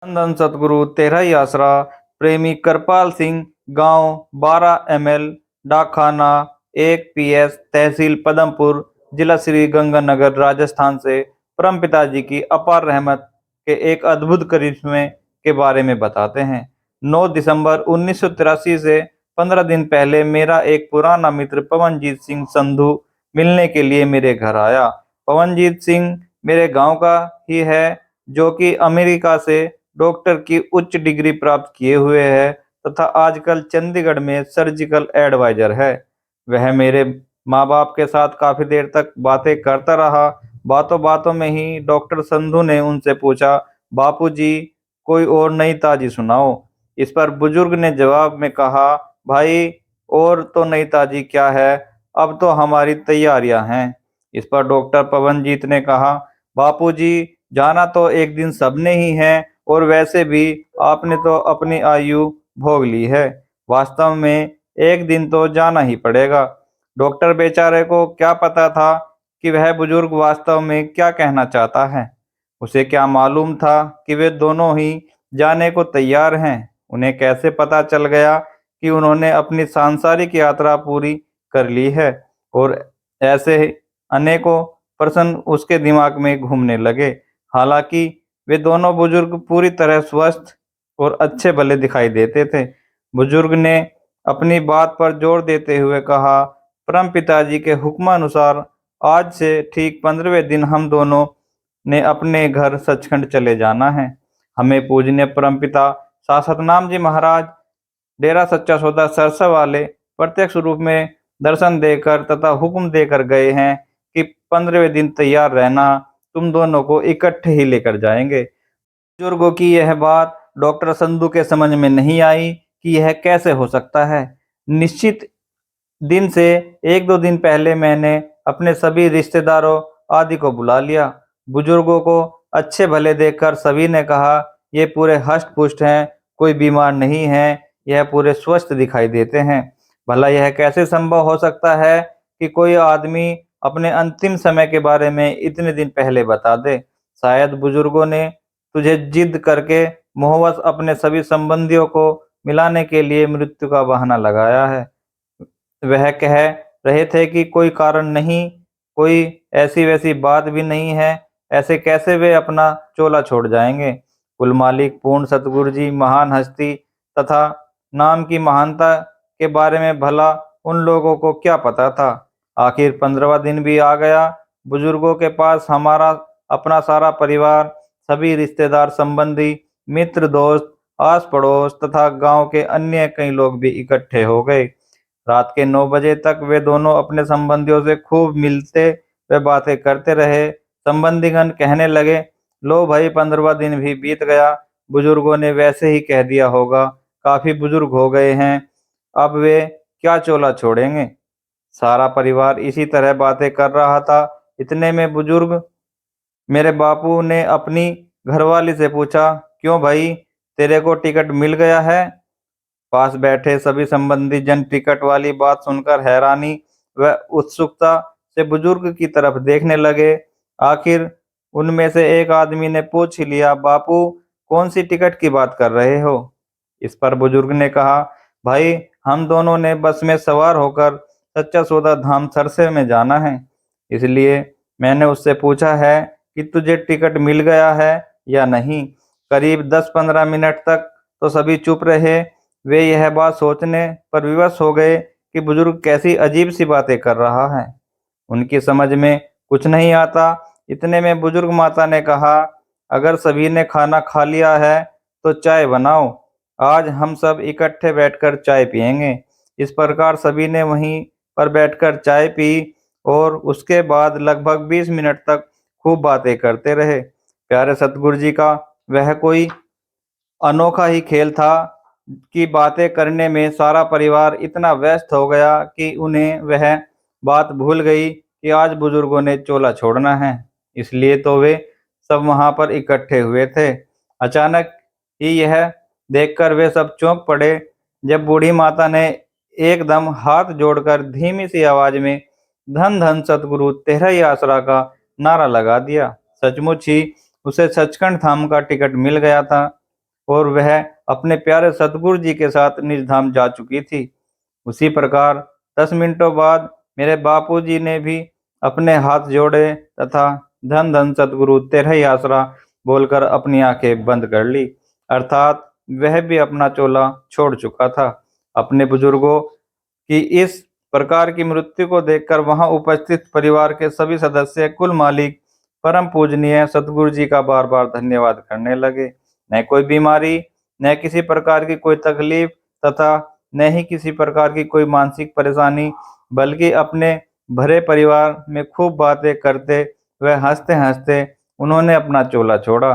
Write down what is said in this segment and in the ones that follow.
धन धन सतगुरु तेरा ही आसरा। प्रेमी करपाल सिंह, गांव 12 ML, डाकखाना 1 PS, तहसील पदमपुर, जिला श्री गंगानगर, राजस्थान से परम पिताजी की अपार रहमत के एक अद्भुत करिश्मे के बारे में बताते हैं। 9 दिसंबर 1983 से 15 दिन पहले मेरा एक पुराना मित्र पवनजीत सिंह संधू मिलने के लिए मेरे घर आया। पवनजीत सिंह मेरे गांव का ही है, जो कि अमेरिका से डॉक्टर की उच्च डिग्री प्राप्त किए हुए है तथा आजकल चंडीगढ़ में सर्जिकल एडवाइजर है। वह मेरे माँ बाप के साथ काफी देर तक बातें करता रहा। बातों बातों में ही डॉक्टर संधू ने उनसे पूछा, बापूजी कोई और नई ताजी सुनाओ। इस पर बुजुर्ग ने जवाब में कहा, भाई और तो नई ताजी क्या है, अब तो हमारी तैयारियां हैं। इस पर डॉक्टर पवनजीत ने कहा, बापूजी जाना तो एक दिन सबने ही है, और वैसे भी आपने तो अपनी आयु भोग ली है। वास्तव में एक दिन तो जाना ही पड़ेगा। डॉक्टर बेचारे को क्या पता था कि वह बुजुर्ग वास्तव में क्या कहना चाहता है। उसे क्या मालूम था कि वे दोनों ही जाने को तैयार हैं। उन्हें कैसे पता चल गया कि उन्होंने अपनी सांसारिक यात्रा पूरी कर ली है। और ऐसे अनेकों प्रश्न उसके दिमाग में घूमने लगे। हालांकि वे दोनों बुजुर्ग पूरी तरह स्वस्थ और अच्छे भले दिखाई देते थे। बुजुर्ग ने अपनी बात पर जोर देते हुए कहा, परम पिताजी के हुक्मानुसार आज से ठीक 15वें दिन हम दोनों ने अपने घर सचखंड चले जाना है। हमें पूजनीय परमपिता सासतनाम जी महाराज डेरा सच्चा सौदा सरसा वाले प्रत्यक्ष रूप में दर्शन देकर तथा हुक्म देकर गए हैं कि 15वें दिन तैयार रहना, तुम दोनों को इकट्ठे ही लेकर जाएंगे। बुजुर्गों की यह बात डॉक्टर संधू के समझ में नहीं आई कि यह कैसे हो सकता है। निश्चित दिन से 1-2 दिन पहले मैंने अपने सभी रिश्तेदारों आदि को बुला लिया। बुजुर्गों को अच्छे भले देखकर सभी ने कहा, ये पूरे हष्ट पुष्ट हैं, कोई बीमार नहीं है, यह पूरे स्वस्थ दिखाई देते हैं। भला यह कैसे संभव हो सकता है कि कोई आदमी अपने अंतिम समय के बारे में इतने दिन पहले बता दे। शायद बुजुर्गों ने तुझे जिद करके मोहवश अपने सभी संबंधियों को मिलाने के लिए मृत्यु का बहाना लगाया है। वह कह रहे थे कि कोई कारण नहीं, कोई ऐसी वैसी बात भी नहीं है, ऐसे कैसे वे अपना चोला छोड़ जाएंगे। कुल मालिक पूर्ण सतगुरु जी महान हस्ती तथा नाम की महानता के बारे में भला उन लोगों को क्या पता था। आखिर 15वां दिन भी आ गया। बुजुर्गों के पास हमारा अपना सारा परिवार, सभी रिश्तेदार संबंधी, मित्र दोस्त, आस पड़ोस तथा गांव के अन्य कई लोग भी इकट्ठे हो गए। रात के 9 बजे तक वे दोनों अपने संबंधियों से खूब मिलते व बातें करते रहे। संबंधीगण कहने लगे, लो भाई 15वां दिन भी बीत गया, बुजुर्गों ने वैसे ही कह दिया होगा, काफी बुजुर्ग हो गए हैं, अब वे क्या चोला छोड़ेंगे। सारा परिवार इसी तरह बातें कर रहा था। इतने में बुजुर्ग मेरे बापू ने अपनी घरवाली से पूछा, क्यों भाई तेरे को टिकट मिल गया है। पास बैठे सभी संबंधी जन टिकट वाली बात सुनकर हैरानी व उत्सुकता से बुजुर्ग की तरफ देखने लगे। आखिर उनमें से एक आदमी ने पूछ ही लिया, बापू कौन सी टिकट की बात कर रहे हो। इस पर बुजुर्ग ने कहा, भाई हम दोनों ने बस में सवार होकर सच्चा सौदा धाम सरसे में जाना है, इसलिए मैंने उससे पूछा है कि तुझे टिकट मिल गया है या नहीं। करीब 10-15 मिनट तक तो सभी चुप रहे। वे यह बात सोचने पर विवश हो गए कि बुजुर्ग कैसी अजीब सी बातें कर रहा है, उनकी समझ में कुछ नहीं आता। इतने में बुजुर्ग माता ने कहा, अगर सभी ने खाना खा लिया है तो चाय बनाओ, आज हम सब इकट्ठे बैठकर चाय पिएंगे। इस प्रकार सभी ने वहीं पर बैठकर चाय पी और उसके बाद लगभग 20 मिनट तक खूब बातें करते रहे। प्यारे सतगुरु जी का वह कोई अनोखा ही खेल था कि बातें करने में सारा परिवार इतना व्यस्त हो गया कि उन्हें वह बात भूल गई कि आज बुजुर्गों ने चोला छोड़ना है। इसलिए तो वे सब वहां पर इकट्ठे हुए थे। अचानक ही यह देखकर वे सब चौंक पड़े जब बूढ़ी माता ने एकदम हाथ जोड़कर धीमी सी आवाज में धन धन सतगुरु तेरा ही आसरा का नारा लगा दिया। सचमुच ही उसे सचखंड धाम का टिकट मिल गया था। और वह अपने प्यारे सतगुरु जी के साथ निज धाम जा चुकी थी। उसी प्रकार 10 मिनटों बाद मेरे बापूजी ने भी अपने हाथ जोड़े तथा धन धन सतगुरु तेरा ही आसरा बोलकर अपनी आंखें बंद कर ली। अर्थात वह भी अपना चोला छोड़ चुका था। अपने बुजुर्गों की इस प्रकार की मृत्यु को देखकर वहां उपस्थित परिवार के सभी सदस्य कुल मालिक परम पूजनीय सतगुरु जी का बार बार धन्यवाद करने लगे। न कोई बीमारी, न किसी प्रकार की कोई तकलीफ तथा न ही किसी प्रकार की कोई मानसिक परेशानी, बल्कि अपने भरे परिवार में खूब बातें करते व हंसते हंसते उन्होंने अपना चोला छोड़ा।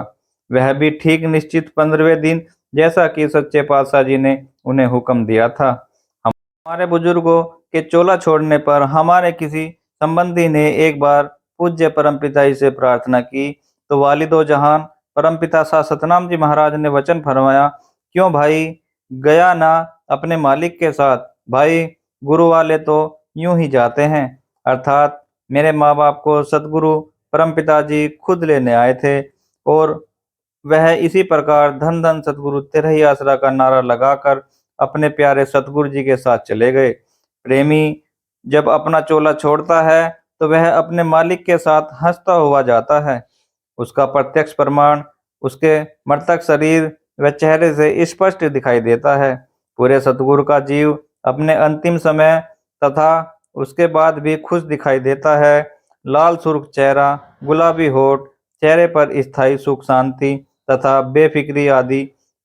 वह भी ठीक निश्चित 15वें दिन, जैसा कि सच्चे पातशाह जी ने उन्हें हुक्म दिया था। हमारे बुजुर्गों के चोला छोड़ने पर हमारे किसी संबंधी ने एक बार पूज्य परमपिता जी से प्रार्थना की, तो वालिदो जहान परमपिता शाह सतनाम जी महाराज ने वचन फरमाया, क्यों भाई, गया ना अपने मालिक के साथ? भाई, गुरु वाले तो यूं ही जाते हैं। अर्थात मेरे माँ बाप को सतगुरु परमपिता जी खुद लेने आए थे और वह इसी प्रकार धन धन सतगुरु तेरा ही आसरा का नारा लगाकर अपने प्यारे सतगुरु जी के साथ चले गए। प्रेमी जब अपना चोला छोड़ता है तो वह अपने मालिक के साथ हंसता हुआ जाता है। उसका प्रत्यक्ष प्रमाण उसके मृतक शरीर व चेहरे से स्पष्ट दिखाई देता है। पूरे सतगुरु का जीव अपने अंतिम समय तथा उसके बाद भी खुश दिखाई देता है। लाल सुर्ख चेहरा, गुलाबी होठ, चेहरे पर स्थायी सुख शांति तथा बेफिक्री आदि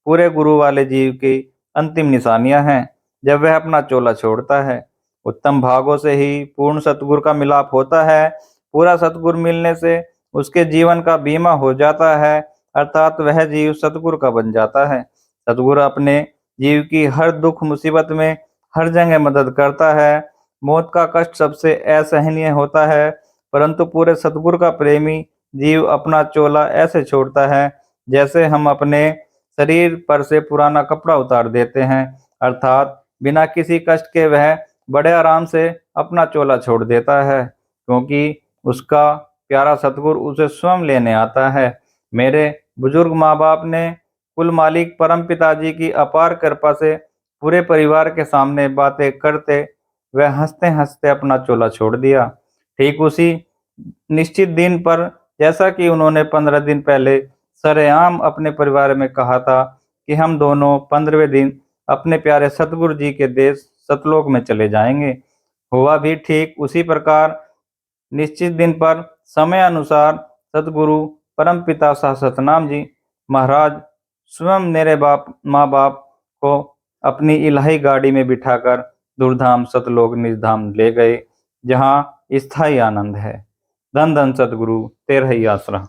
पूरे गुरु वाले जीव की अंतिम निशानियां हैं जब वह अपना चोला छोड़ता है। उत्तम भागों से ही पूर्ण सतगुरु का मिलाप होता है। पूरा सतगुरु मिलने से उसके जीवन का बीमा हो जाता है, अर्थात वह जीव सतगुरु का बन जाता है। सतगुरु अपने जीव की हर दुख मुसीबत में हर जगह मदद करता है। मौत का कष्ट सबसे असहनीय होता है, परंतु पूरे सतगुरु का प्रेमी जीव अपना चोला ऐसे छोड़ता है जैसे हम अपने शरीर पर से पुराना कपड़ा उतार देते हैं। अर्थात बिना किसी कष्ट के वह बड़े आराम से अपना चोला छोड़ देता है, क्योंकि उसका प्यारा सतगुरु उसे स्वयं लेने आता है। मेरे बुजुर्ग माँ बाप ने कुल मालिक परम पिताजी की अपार कृपा से पूरे परिवार के सामने बातें करते व हंसते हंसते अपना चोला छोड़ दिया। ठीक उसी निश्चित दिन पर, जैसा कि उन्होंने 15 दिन पहले सरेआम अपने परिवार में कहा था कि हम दोनों 15वें दिन अपने प्यारे सतगुरु जी के देश सतलोक में चले जाएंगे, हुआ भी ठीक उसी प्रकार। निश्चित दिन पर समय अनुसार सतगुरु परमपिता शाह सतनाम जी महाराज स्वयं मेरे माँ बाप को अपनी इलाही गाड़ी में बिठाकर दुर्धाम सतलोक निज धाम ले गए, जहाँ स्थायी आनंद है। धन धन सतगुरु तेरा ही आसरा।